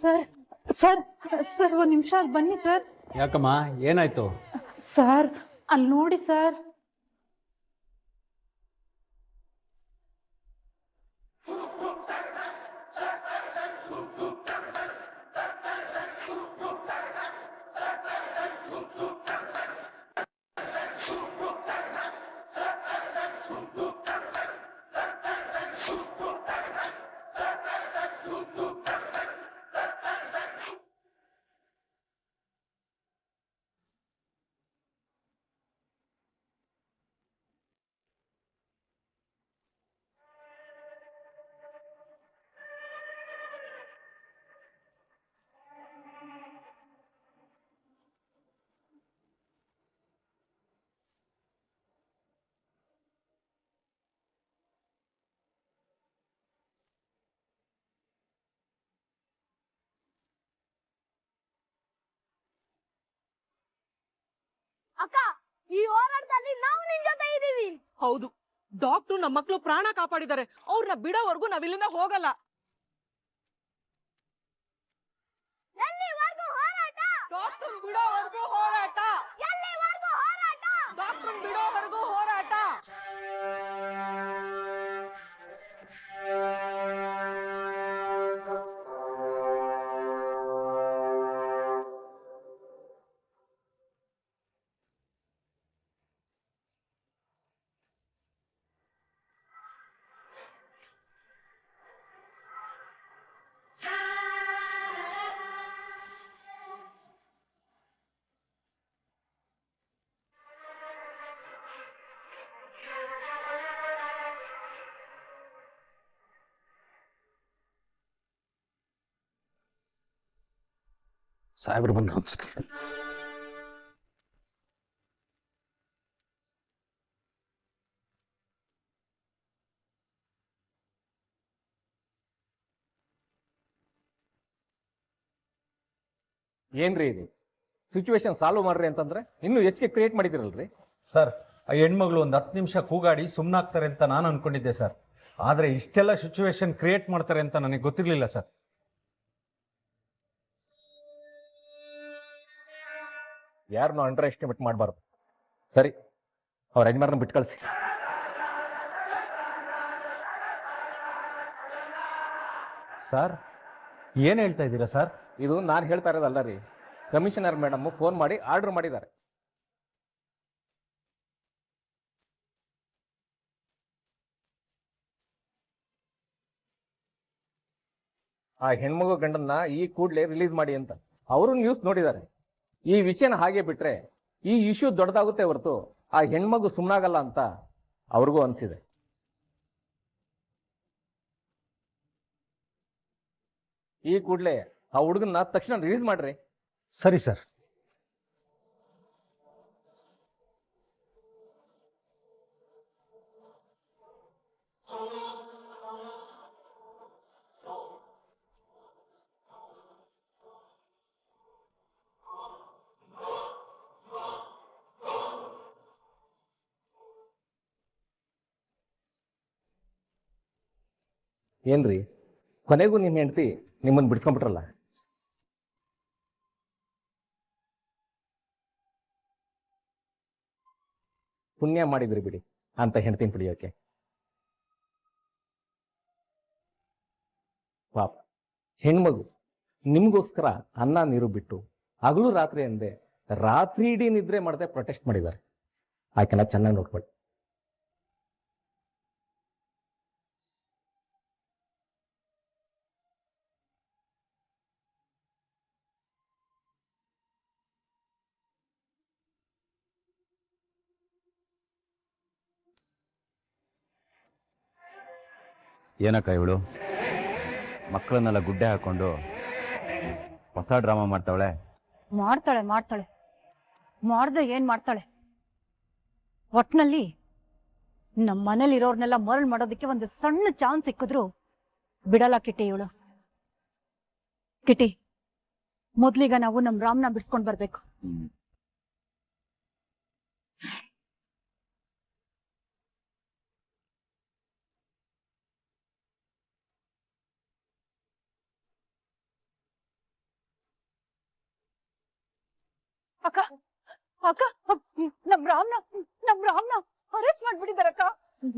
Sir sir sir ಒಂದು ನಿಮಿಷ ಅಲ್ಲಿ ಬನ್ನಿ ಸರ್. ಯಾಕಮ್ಮ ಏನಾಯ್ತು? ಸರ್ ಅಲ್ಲಿ ನೋಡಿ ಸರ್. ಅಕ್ಕ, ಈ ಹೋರಾಟದಲ್ಲಿ ನಾವು ನಿನ್ ಜೊತೆ ಇದೀವಿ. ಹೌದು, ಡಾಕ್ಟ್ರು ನಮ್ಮ ಮಕ್ಳು ಪ್ರಾಣ ಕಾಪಾಡಿದ್ದಾರೆ. ಅವ್ರನ್ನ ಬಿಡೋವರೆಗೂ ನಾವ್ ಇಲ್ಲಿಂದ ಹೋಗಲ್ಲ. ಎಲ್ಲಿವರೆಗೂ ಹೋರಾಟ? ಡಾಕ್ಟ್ರು ಬಿಡೋವರೆಗೂ ಹೋರಾಟ. ಎಲ್ಲಿವರೆಗೂ ಹೋರಾಟ? ಡಾಕ್ಟ್ರು ಬಿಡೋವರೆಗೂ ಹೋರಾಟ. ಸಾಹೇಬ್ರು ಬಂದ್ರು. ಏನ್ರಿ ಇದು ಸಿಚುವೇಶನ್ ಸಾಲ್ವ್ ಮಾಡ್ರಿ ಅಂತಂದ್ರೆ ಇನ್ನು ಹೆಚ್ಚಿಗೆ ಕ್ರಿಯೇಟ್ ಮಾಡಿದಿರಲ್ರಿ ಸರ್. ಆ ಹೆಣ್ಮಗಳು ಒಂದು 10 ನಿಮಿಷ ಕೂಗಾಡಿ ಸುಮ್ಮನಾಗ್ತಾರೆ ಅಂತ ನಾನು ಅನ್ಕೊಂಡಿದ್ದೆ ಸರ್. ಆದರೆ ಇಷ್ಟೆಲ್ಲ ಸಿಚುವೇಶನ್ ಕ್ರಿಯೇಟ್ ಮಾಡ್ತಾರೆ ಅಂತ ನನಗೆ ಗೊತ್ತಿರಲಿಲ್ಲ ಸರ್. ಯಾರನ್ನು ಅಂಡರ್ ಎಸ್ಟಿಮೇಟ್ ಮಾಡಬಾರ್ದು. ಸರಿ, ಅವ್ರ ಯಜಮಾರನ್ನ ಬಿಟ್ಟು ಕಳಿಸಿ. ಸರ್ ಏನು ಹೇಳ್ತಾ ಇದ್ದೀರಾ ಸರ್? ಇದು ನಾನು ಹೇಳ್ತಾ ಇರೋದಲ್ಲ ರೀ, ಕಮಿಷನರ್ ಮೇಡಮ್ ಫೋನ್ ಮಾಡಿ ಆರ್ಡರ್ ಮಾಡಿದ್ದಾರೆ. ಆ ಹೆಣ್ಮಗು ಗಂಡನ್ನ ಈ ಕೂಡಲೇ ರಿಲೀಸ್ ಮಾಡಿ ಅಂತ ಅವರು ನ್ಯೂಸ್ ನೋಡಿದ್ದಾರೆ. ಈ ವಿಷಯನ ಹಾಗೆ ಬಿಟ್ರೆ ಈ ಇಶ್ಯೂ ದೊಡ್ಡದಾಗುತ್ತೆ ಹೊರತು ಆ ಹೆಣ್ಮಗು ಸುಮ್ಮನಾಗಲ್ಲ ಅಂತ ಅವ್ರಿಗೂ ಅನಿಸಿದೆ. ಈ ಕೂಡಲೇ ಆ ಹುಡುಗನ್ನ ತಕ್ಷಣ ರಿಲೀಸ್ ಮಾಡ್ರಿ. ಸರಿ ಸರ್. ಏನ್ರಿ, ಕೊನೆಗೂ ನಿಮ್ಮ ಹೆಂಡತಿ ನಿಮ್ಮನ್ನು ಬಿಡಿಸ್ಕೊಂಡ್ಬಿಟ್ರಲ್ಲ. ಪುಣ್ಯ ಮಾಡಿದ್ರಿ ಬಿಡಿ ಅಂತ ಹೆಂಡತಿನ ಪಡಿಯೋಕೆ. ಪಾಪ ಹೆಣ್ಮಗು ನಿಮ್ಗೋಸ್ಕರ ಅನ್ನ ನೀರು ಬಿಟ್ಟು ಹಗಲು ರಾತ್ರಿ ಅಂದೆ ರಾತ್ರಿ ಇಡೀ ನಿದ್ರೆ ಮಾಡದೆ ಪ್ರೊಟೆಸ್ಟ್ ಮಾಡಿದ್ದಾರೆ. ಆಕೆನ ಚೆನ್ನಾಗಿ ನೋಡ್ಕೊಳ್ಳಿ. ಏನಕ್ಕ ಇವಳು ಮಕ್ಕಳನ್ನೆಲ್ಲ ಗುಡ್ಡೆ ಹಾಕೊಂಡು ಹೊಸ ಡ್ರಾಮಾ ಮಾಡ್ತಾವಳೆ? ಮಾಡ್ತಾಳೆ ಮಾಡ್ತಾಳೆ ಮಾಡ್ದೆ ಏನ್ ಮಾಡ್ತಾಳೆ. ಒಟ್ನಲ್ಲಿ ನಮ್ಮ ಮನೇಲಿ ಇರೋರ್ನೆಲ್ಲ ಮರಳು ಮಾಡೋದಕ್ಕೆ ಒಂದು ಸಣ್ಣ ಚಾನ್ಸ್ ಸಿಕ್ಕಿದ್ರು ಬಿಡಲ್ಲ ಕಿಟಿ ಇವಳು. ಕಿಟಿ, ಮೊದ್ಲೀಗ ನಾವು ನಮ್ ರಾಮ್ನ ಬಿಡ್ಸ್ಕೊಂಡ್ ಬರ್ಬೇಕು. ಅಕ್ಕ ಅಕ್ಕ ನಮ್ ರಾಮ್ನ ಅರೆಸ್ಟ್ ಮಾಡ್ಬಿಟ್ಟಿದಾರಕ್ಕ.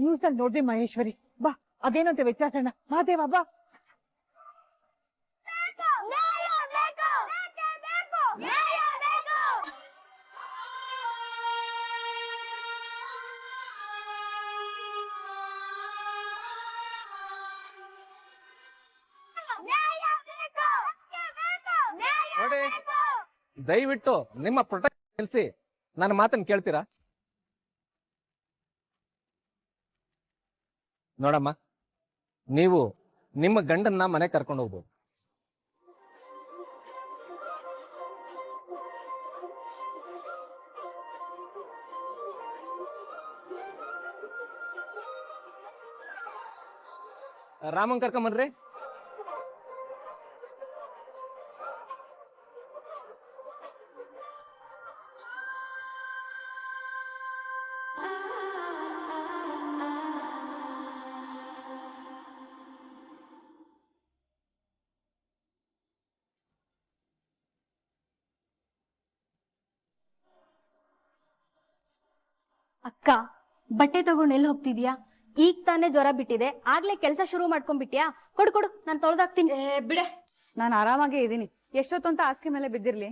ನ್ಯೂಸ್ ಅಲ್ಲಿ ನೋಡ್ರಿ ಮಹೇಶ್ವರಿ. ಬಾ ಅದೇನಂತೆ ವಿಚಾರಿಸೋಣ. ಮಹಾದೇವ ಬಾ. ನೋಡಿ, ದಯವಿಟ್ಟು ನಿಮ್ಮ ಪ್ರೊಟೆಕ್ಷನ್ ನಿಲ್ಲಿಸಿ ನನ್ನ ಮಾತನ್ನು ಕೇಳ್ತೀರಾ? ನೋಡಮ್ಮ, ನೀವು ನಿಮ್ಮ ಗಂಡನ್ನ ಮನೆ ಕರ್ಕೊಂಡು ಹೋಗ್ಬೋದು. ರಾಮನ್ ಕರ್ಕೊಂಬನ್ರಿ. ಅಕ್ಕ, ಬಟ್ಟೆ ತಗೊಂಡು ಎಲ್ಲಿ ಹೋಗ್ತಿದ್ಯಾ? ಈಗ ತಾನೇ ಜ್ವರ ಬಿಟ್ಟಿದೆ, ಆಗ್ಲೇ ಕೆಲಸ ಶುರು ಮಾಡ್ಕೊಂಡ್ಬಿಟ್ಯಾ? ಕೊಡು ಕೊಡು, ನಾನು ತೊಳ್ದಾಕ್ತೀನಿ. ಬಿಡೆ, ನಾನು ಆರಾಮಾಗೇ ಇದ್ದೀನಿ. ಎಷ್ಟೊತ್ತು ಅಂತ ಹಾಸಿಗೆ ಮೇಲೆ ಬಿದ್ದಿರ್ಲಿ?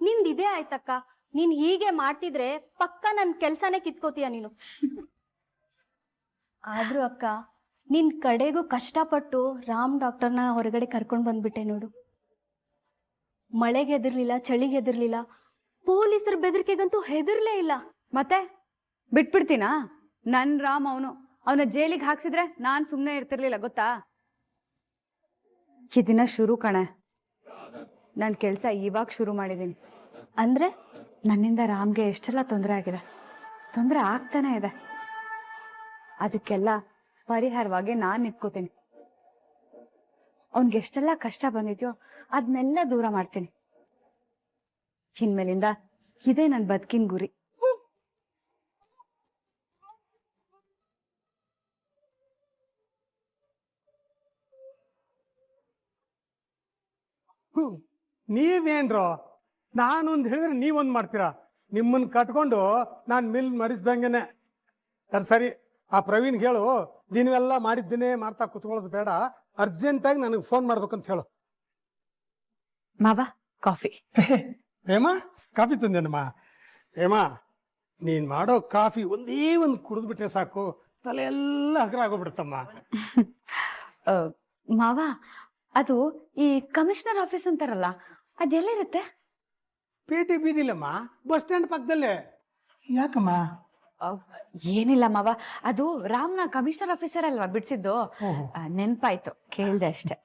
ನಿಂದ್ ಇದೇ ಆಯ್ತಕ್ಕ. ನೀನ್ ಹೀಗೆ ಮಾಡ್ತಿದ್ರೆ ಪಕ್ಕ ನನ್ ಕೆಲ್ಸನೇ ಕಿತ್ಕೋತೀಯ ನೀನು. ಆದ್ರೂ ಅಕ್ಕ, ನಿನ್ ಕಡೆಗೂ ಕಷ್ಟಪಟ್ಟು ರಾಮ್ ಡಾಕ್ಟರ್ನ ಹೊರಗಡೆ ಕರ್ಕೊಂಡ್ ಬಂದ್ಬಿಟ್ಟೆ ನೋಡು. ಮಳೆಗೆ ಹೆದರ್ಲಿಲ್ಲ, ಚಳಿಗೆ ಹೆದರ್ಲಿಲ್ಲ, ಪೊಲೀಸರ ಬೆದರಿಕೆಗಂತೂ ಹೆದರ್ಲೇ ಇಲ್ಲ. ಮತ್ತೆ ಬಿಟ್ಬಿಡ್ತೀನಾ? ನನ್ ರಾಮ್ ಅವನ ಜೈಲಿಗೆ ಹಾಕ್ಸಿದ್ರೆ ನಾನ್ ಸುಮ್ನೆ ಇರ್ತಿರ್ಲಿಲ್ಲ, ಗೊತ್ತಾ? ಈ ದಿನ ಶುರು ಕಣೆ. ನನ್ ಕೆಲ್ಸ ಇವಾಗ ಶುರು ಮಾಡಿದೀನಿ. ಅಂದ್ರೆ ನನ್ನಿಂದ ರಾಮ್ಗೆ ಎಷ್ಟೆಲ್ಲ ತೊಂದರೆ ಆಗಿದೆ, ತೊಂದರೆ ಆಗ್ತಾನೆ ಇದೆ. ಅದಕ್ಕೆಲ್ಲ ಪರಿಹಾರವಾಗಿ ನಾನ್ ನಿಂತ್ಕೋತೀನಿ. ಅವನ್ಗೆ ಎಷ್ಟೆಲ್ಲ ಕಷ್ಟ ಬಂದಿದ್ಯೋ ಅದನ್ನೆಲ್ಲ ದೂರ ಮಾಡ್ತೀನಿ. ಇನ್ಮೇಲಿಂದ ಇದೇ ನನ್ ಬದುಕಿನ ಗುರಿ. ನೀವೇನ್ರೋ, ನಾನೊಂದು ಹೇಳಿದ್ರೆ ನೀವೊಂದು ಮಾಡ್ತೀರಾ? ನಿಮ್ಮನ್ನು ಕಟ್ಕೊಂಡು ನಾನು ಮಿಲ್ ಮರಿಸ್ದಂಗೆನೆ. ಸರಿ, ಆ ಪ್ರವೀಣ್ ಹೇಳು, ದಿನವೆಲ್ಲ ಮಾಡಿದ್ದೇನೆ ಮಾಡ್ತಾ ಕುತ್ಕೊಳ್ಳೋದು ಬೇಡ, ಅರ್ಜೆಂಟಾಗಿ ನನಗೆ ಫೋನ್ ಮಾಡ್ಬೇಕಂತ ಹೇಳು. ಮಾವ, ಕಾಫಿ. ಹೇಮ, ಕಾಫಿ ತಂದೇನಮ್ಮ? ಹೇಮ, ನೀನ್ ಮಾಡೋ ಕಾಫಿ ಒಂದೇ ಒಂದು ಕುಡಿದ್ಬಿಟ್ರೆ ಸಾಕು, ತಲೆ ಎಲ್ಲ ಹಗರ ಆಗೋಗ್ಬಿಡುತ್ತಮ್ಮ. ಮಾವ, ಅದು ಈ ಕಮಿಷನರ್ ಆಫೀಸ್ ಅಂತಾರಲ್ಲ, ಅದೆಲ್ಲಿರುತ್ತೆ? ಪೇಟೆ ಬೀದಿಲ್ಲಮ್ಮ, ಬಸ್ ಸ್ಟ್ಯಾಂಡ್ ಪಕ್ಕದಲ್ಲೇ. ಯಾಕಮ್ಮ? ಏನಿಲ್ಲ ಮಾವ, ಅದು ರಾಮ್ನ ಕಮಿಷನರ್ ಆಫೀಸರ್ ಅಲ್ವಾ ಬಿಡ್ಸಿದ್ದು, ನೆನ್ಪಾಯ್ತು, ಕೇಳ್ದೆ ಅಷ್ಟೆ.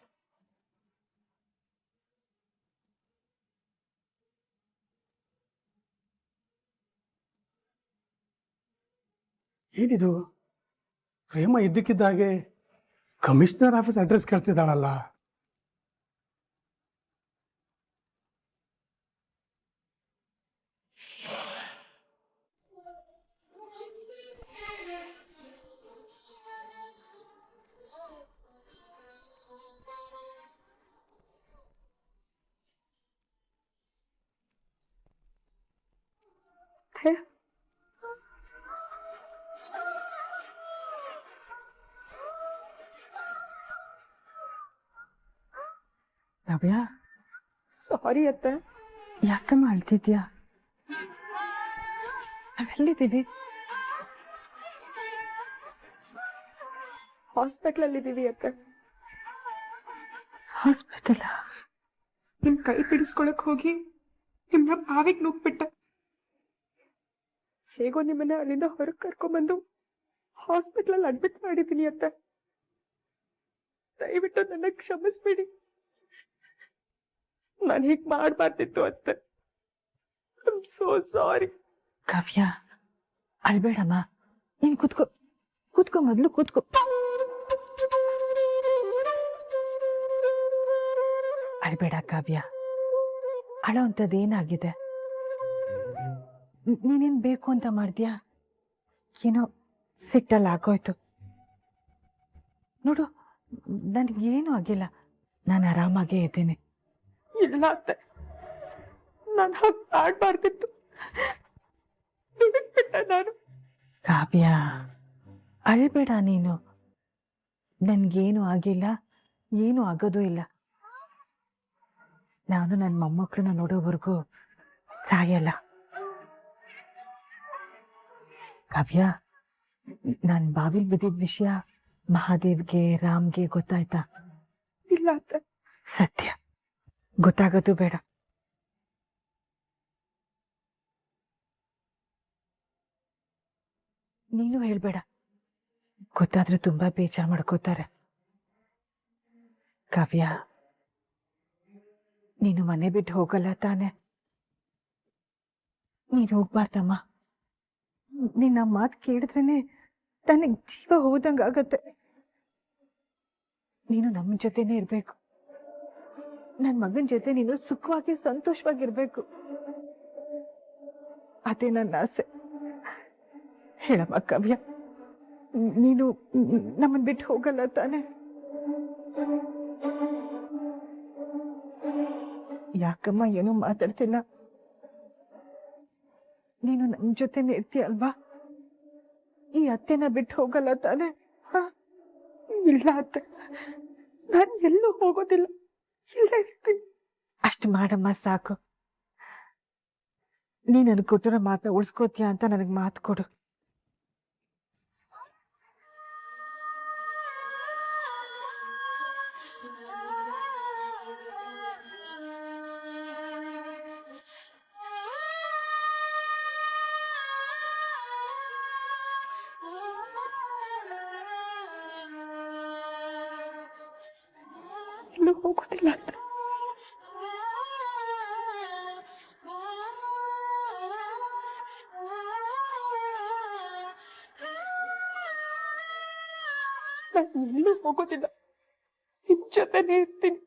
ಏನಿದು, ಪ್ರೇಮ ಇದ್ದಕ್ಕಿದ್ದಾಗೆ ಕಮಿಷನರ್ ಆಫೀಸ್ ಅಡ್ರೆಸ್ ಕೇಳ್ತಿದ್ದಾಳಲ್ಲ. ನವ್ಯ, ಸಾರಿ ಅತ್ತೆ. ಯಾಕಮ್ಮ ಅಳ್ತಿದ್ಯಾ? ನಾವೆಲ್ಲಿದ್ದೀವಿ? ಹಾಸ್ಪಿಟ್ಲಲ್ಲಿ ಇದ್ದೀವಿ ಅತ್ತೆ. ಹಾಸ್ಪಿಟಲ್? ನಿಮ್ ಕೈ ಬಿಡಿಸ್ಕೊಳಕ್ ಹೋಗಿ ನಿಮ್ನ ಬಾವಿಗೆ ನುಗ್ಬಿಟ್ಟ. ಹೇಗೋ ನಿಮ್ಮನ್ನ ಅಲ್ಲಿಂದ ಹೊರಗೆ ಕರ್ಕೊಂಡ್ಬಂದು ಹಾಸ್ಪಿಟ್ಲಲ್ಲಿ ಅಡ್ಮಿಟ್ ಮಾಡಿದ್ದೀನಿ ಅತ್ತೆ. ದಯವಿಟ್ಟು ನನ್ನ ಕ್ಷಮಿಸ್ಬಿಡಿ. ನಾನು ಹೀಗೆ ಮಾಡಬಾರ್ದಿತ್ತು ಅತ್ತೆ. I am so sorry. Kavya, ಅಳ್ಬೇಡಮ್ಮ. ನೀನ್ ಕೂತ್ಕೋ ಮೊದ್ಲು ಕೂತ್ಕೋ. ಅಳ್ಬೇಡ ಕಾವ್ಯ, ಅಳೋ ಅಂತದೇನಾಗಿದೆ? ನೀನೇನ್ ಬೇಕು ಅಂತ ಮಾಡ್ದ್ಯಾ? ಏನೋ ಸಿಟ್ಟಲ್ಲಿ ಆಗೋಯ್ತು ನೋಡು. ನನಗೇನು ಆಗಿಲ್ಲ, ನಾನು ಆರಾಮಾಗೇ ಇದ್ದೀನಿ. ಇಲ್ಲ ಅತ್ತೆ, ನಾನು ಹಾಗೆ ಆಡ್ಬಾರ್ದಿತ್ತು. ದುಡುಕ್ಬಿಟ್ಟೆ ನಾನು. ಕಾವ್ಯ, ಅಳ್ಬೇಡ ನೀನು. ನನ್ಗೇನು ಆಗಿಲ್ಲ, ಏನು ಆಗೋದೂ ಇಲ್ಲ. ನಾನು ನನ್ನ ಮೊಮ್ಮಕ್ಕಳನ್ನ ನೋಡೋವರೆಗೂ ಸಾಯಲ್ಲ. ಕಾವ್ಯ, ನಾನು ಬಾವಿಲ್ ಬಿದ್ದಿದ್ದ ವಿಷಯ ಮಹಾದೇವ್ಗೆ ರಾಮ್ಗೆ ಗೊತ್ತಾಯ್ತಾ? ಇಲ್ಲ ಅತ್ತೆ. ಸತ್ಯ, ಗೊತ್ತಾಗೋದು ಬೇಡ. ನೀನು ಹೇಳ್ಬೇಡ, ಗೊತ್ತಾದ್ರೆ ತುಂಬಾ ಬೇಜಾರು ಮಾಡ್ಕೋತಾರೆ. ಕಾವ್ಯ, ನೀನು ಮನೆ ಬಿಟ್ಟು ಹೋಗಲ್ಲ ತಾನೆ? ನೀನು ಹೋಗ್ಬಾರ್ದಮ್ಮ. ನಿನ್ನ ಮಾತು ಕೇಳಿದ್ರೇನೆ ನನಗೆ ಜೀವ ಹೋದಂಗಾಗತ್ತೆ. ನೀನು ನಮ್ಮ ಜೊತೆನೇ ಇರ್ಬೇಕು. ನನ್ನ ಮಗನ ಜೊತೆ ನೀನು ಸುಖವಾಗಿ ಸಂತೋಷವಾಗಿರ್ಬೇಕು. ಅದೇ ನನ್ನ ಆಸೆ. ಹೇಳಮ್ಮ ಕಾವ್ಯ, ನೀನು ನಮ್ಮನ್ ಬಿಟ್ಟು ಹೋಗಲ್ಲ ತಾನೆ? ಯಾಕಮ್ಮ ಏನೂ ಮಾತಾಡ್ತಿಲ್ಲ? ನೀನು ನಮ್ಮ ಜೊತೆನೇ ಇರ್ತೀಯಲ್ವಾ? ಈ ಅತ್ತೆನ ಬಿಟ್ಟು ಹೋಗಲ್ಲ ತಾನೆ? ಇಲ್ಲ ಅತ್ತೆ, ನಾನು ಎಲ್ಲೂ ಹೋಗೋದಿಲ್ಲ, ಇಲ್ಲೇ ಇರ್ತೀನಿ. ಅಷ್ಟು ಮಾಡಮ್ಮ ಸಾಕು. ನೀ ನನಗೆ ಕೊಟ್ಟಿರೋ ಮಾತನ್ನ ಉಳಿಸ್ಕೋತೀಯ ಅಂತ ನನಗೆ ಮಾತು ಕೊಡು. ಎಲ್ಲೂ ಹೋಗೋದಿಲ್ಲ ಅತ್ತೆ. ನಾನು ಎಲ್ಲೂ ಹೋಗೋದಿಲ್ಲ, ನಿಮ್ ಜೊತೆನೇ ಇರ್ತೀನಿ.